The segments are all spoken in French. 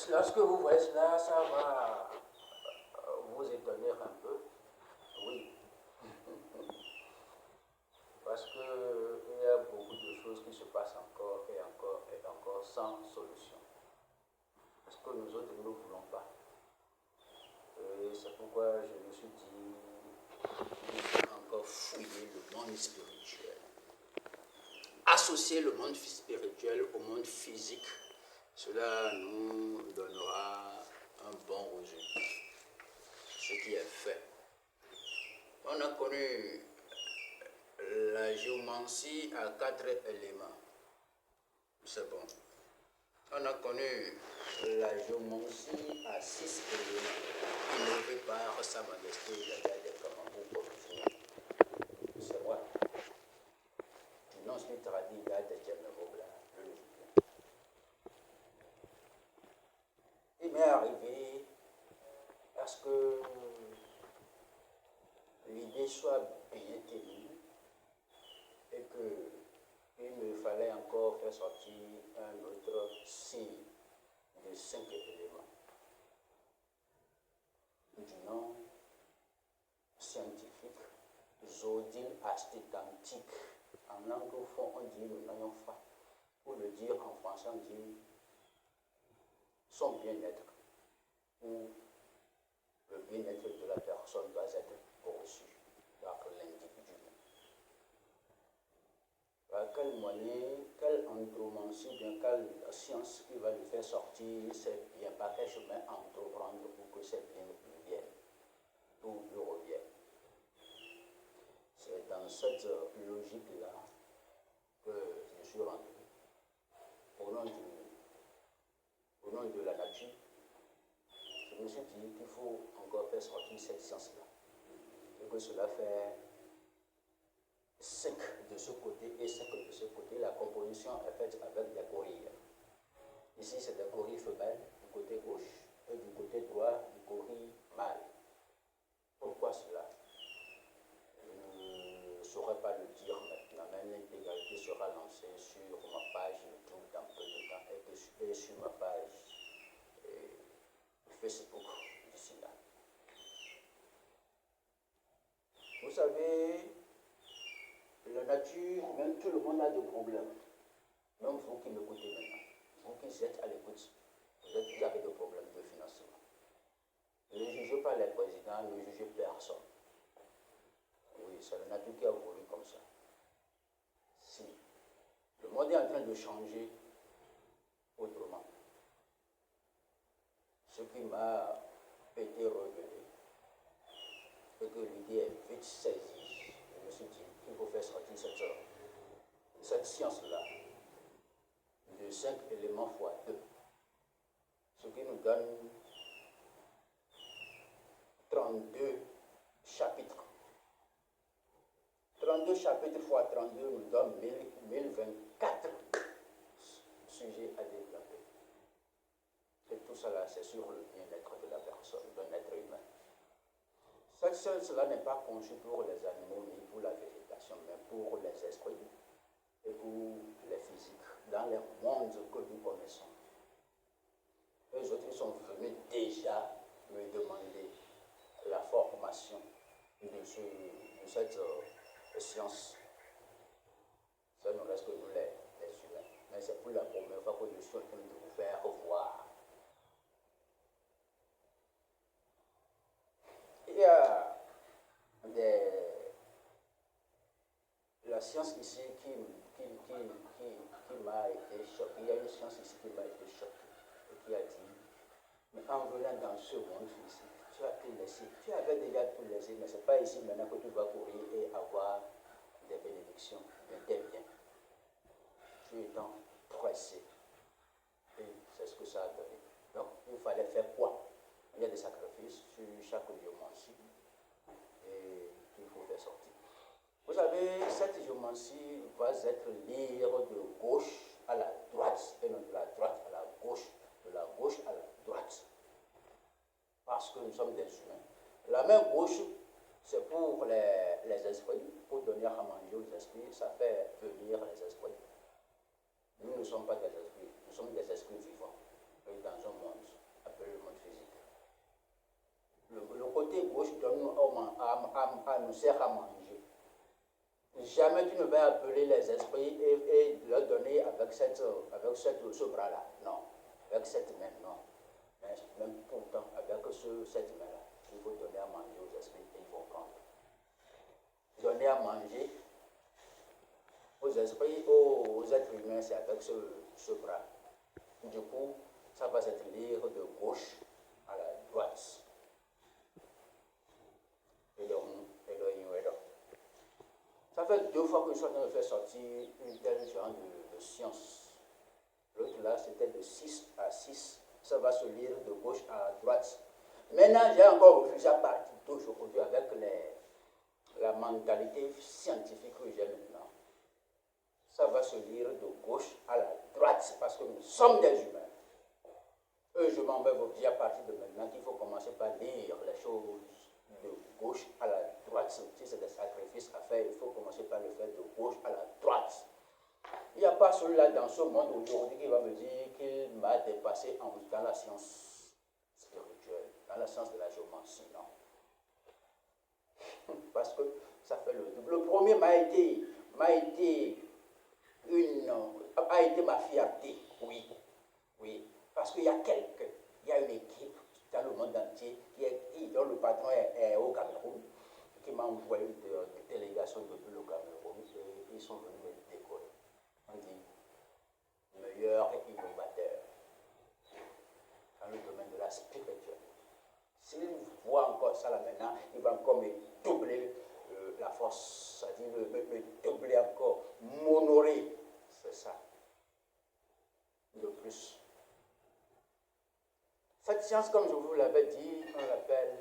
Lorsque vous voyez cela, ça va vous étonner un peu. Oui. Parce qu'il y a beaucoup de choses qui se passent encore et encore et encore sans solution. Parce que nous autres, nous ne voulons pas. Et c'est pourquoi je me suis dit, il faut encore fouiller le monde spirituel. Associer le monde spirituel au monde physique, cela nous donnera un bon résultat. Ce qui est fait. On a connu la géomancie à 4 éléments. C'est bon. On a connu la géomancie à 6 éléments. Innovée par Sa Majesté la Garde Kamambou. C'est moi. Du nom c'est traduit Garde Djamabobla, le Libyen. Il m'est arrivé à ce que l'idée soit bien tenue et qu'il me fallait encore faire sortir un autre signe de 5 éléments du nom scientifique Zodile astitantique. En anglophone, on dit le noyon fa. Pour le dire en français, on dit son bien-être ou le bien-être de la personne doit être reçu par l'individu. Par quelle monnaie, quelle andromancie, bien quelle science qui va lui faire sortir ces biens, par quel chemin entreprendre pour que ces biens lui viennent, ou lui reviennent. C'est dans cette logique-là que je suis rendu. Au nom de la nature, je me suis dit qu'il faut encore faire sortir cette science-là. Et que cela fait 5 de ce côté et 5 de ce côté. La composition est faite avec des gorilles. Ici, c'est des gorilles femelles du côté gauche et du côté droit, du gorille mâle. Pourquoi cela? Je ne saurais pas le dire maintenant, mais l'intégralité sera lancée sur ma page YouTube dans peu de temps et sur ma page Facebook d'ici là. Vous savez, la nature, même tout le monde a des problèmes. Même vous qui m'écoutez maintenant, vous qui êtes à l'écoute, vous avez des problèmes de financement. Ne jugez pas les présidents, ne jugez personne. Oui, c'est la nature qui a voulu comme ça. Si le monde est en train de changer autrement, ce qui m'a été révélé, et que l'idée est vite saisie, je me suis dit qu'il faut faire sortir cette science-là de 5 éléments fois 2, ce qui nous donne 32 chapitres. 32 chapitres fois 32 nous donne 1024 sujets à développer. Et tout cela, c'est sur le bien-être de la personne, d'un être humain. Cette science-là n'est pas conçue pour les animaux ni pour la végétation, mais pour les esprits et pour les physiques, dans les mondes que nous connaissons. Les autres sont venus déjà me demander la formation de cette science. Ça ne reste que nous les humains. Mais c'est pour la première fois que je suis en train de vous faire voir. Il y a la science ici qui m'a été choquée. Il y a une science ici qui m'a été choquée et qui a dit, mais en venant dans ce monde ici, tu as tout laissé. Tu avais déjà tout laissé, mais ce n'est pas ici maintenant que tu vas courir et avoir des bénédictions, des biens. Tu es donc pressé. Et c'est ce que ça a donné. Donc, il fallait faire quoi? Il y a des sacrifices sur chaque géomancie et qu'il faut faire sortir. Vous savez, cette géomancie va être lire de gauche à la droite et non de la droite à la gauche, de la gauche à la droite. Parce que nous sommes des humains. La main gauche, c'est pour les esprits, pour donner à manger aux esprits, ça fait venir les esprits. Nous ne sommes pas des esprits, nous sommes des esprits vivants. dans un monde appelé le monde physique. Le côté gauche nous sert à manger. Jamais tu ne vas appeler les esprits et leur donner avec ce bras-là. Non. Avec cette main, non. Mais même pourtant, avec cette main-là, il faut donner à manger aux esprits et ils vont prendre. Donner à manger aux esprits, aux êtres humains, c'est avec ce bras. Du coup, ça va s'être lire de gauche à la droite. Ça fait 2 fois que je suis en train de faire sortir une telle genre de science. L'autre là, c'était de 6 à 6. Ça va se lire de gauche à droite. Maintenant, j'ai encore refusé à partir d'aujourd'hui avec la mentalité scientifique que j'ai maintenant. Ça va se lire de gauche à la droite parce que nous sommes des humains. Je m'en vais vous dire à partir de maintenant qu'il faut commencer par lire les choses de gauche à la droite. Si c'est des sacrifices à faire, il faut commencer par le faire de gauche à la droite. Il n'y a pas celui-là dans ce monde aujourd'hui qui va me dire qu'il m'a dépassé dans la science spirituelle, dans la science de la géomancie, non. Parce que ça fait le double. Le premier a été ma fierté, oui. Oui, parce qu'il y a une équipe dans le monde entier dont le patron est au Cameroun, qui m'a envoyé une délégation depuis le Cameroun et ils sont venus me décorer. On dit meilleur innovateur dans le domaine de la spiritualité. S'il voit encore ça là maintenant, il va encore me doubler la force, c'est-à-dire me doubler encore, m'honorer. C'est ça. De plus. Cette science, comme je vous l'avais dit, on l'appelle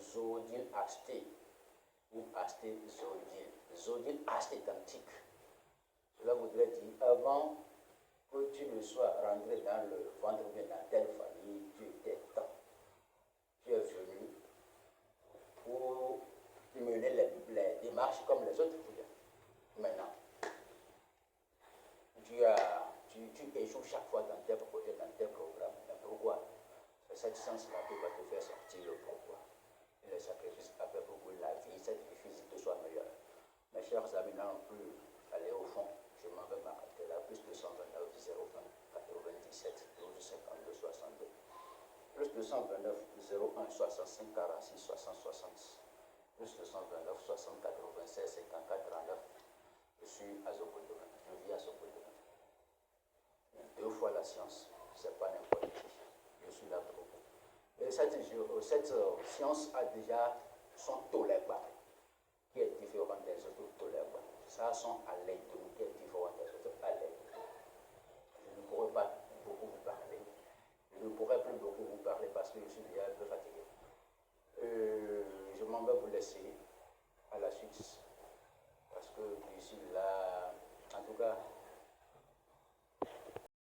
Zodil Asté ou Asté Zodil. Zodil astétantique. Cela voudrait dire, avant que tu ne sois rentré dans le ventre ou bien dans telle famille, tu étais temps. Tu es venu pour mener les démarches comme les autres clients. Maintenant, tu échoues chaque fois dans tes projets, dans tes programmes. Mais pourquoi? C'est cette science-là qui va te faire sortir le pourquoi. Et les sacrifices à faire pour que la vie, cette vie physique te soit meilleure. Mes chers amis, n'allons plus aller au fond. Je m'en vais m'arrêter là. Plus 229 020 97 12 52 62. Plus 229 01 65 46 60 60. Plus 229 60 96 54 39. Je suis à Zokodoma. Je vis à Zokodoma. 2 fois la science, c'est pas n'importe qui. Je suis là pour vous. Et cette science a déjà son toléba, qui est différent des autres toléba. Ça a son alecton qui est différent des autres alecton. Je ne pourrai pas beaucoup vous parler. Je ne pourrai plus beaucoup vous parler parce que je suis déjà un peu fatigué. Je m'en vais vous laisser à la suite. Parce que d'ici là, en tout cas,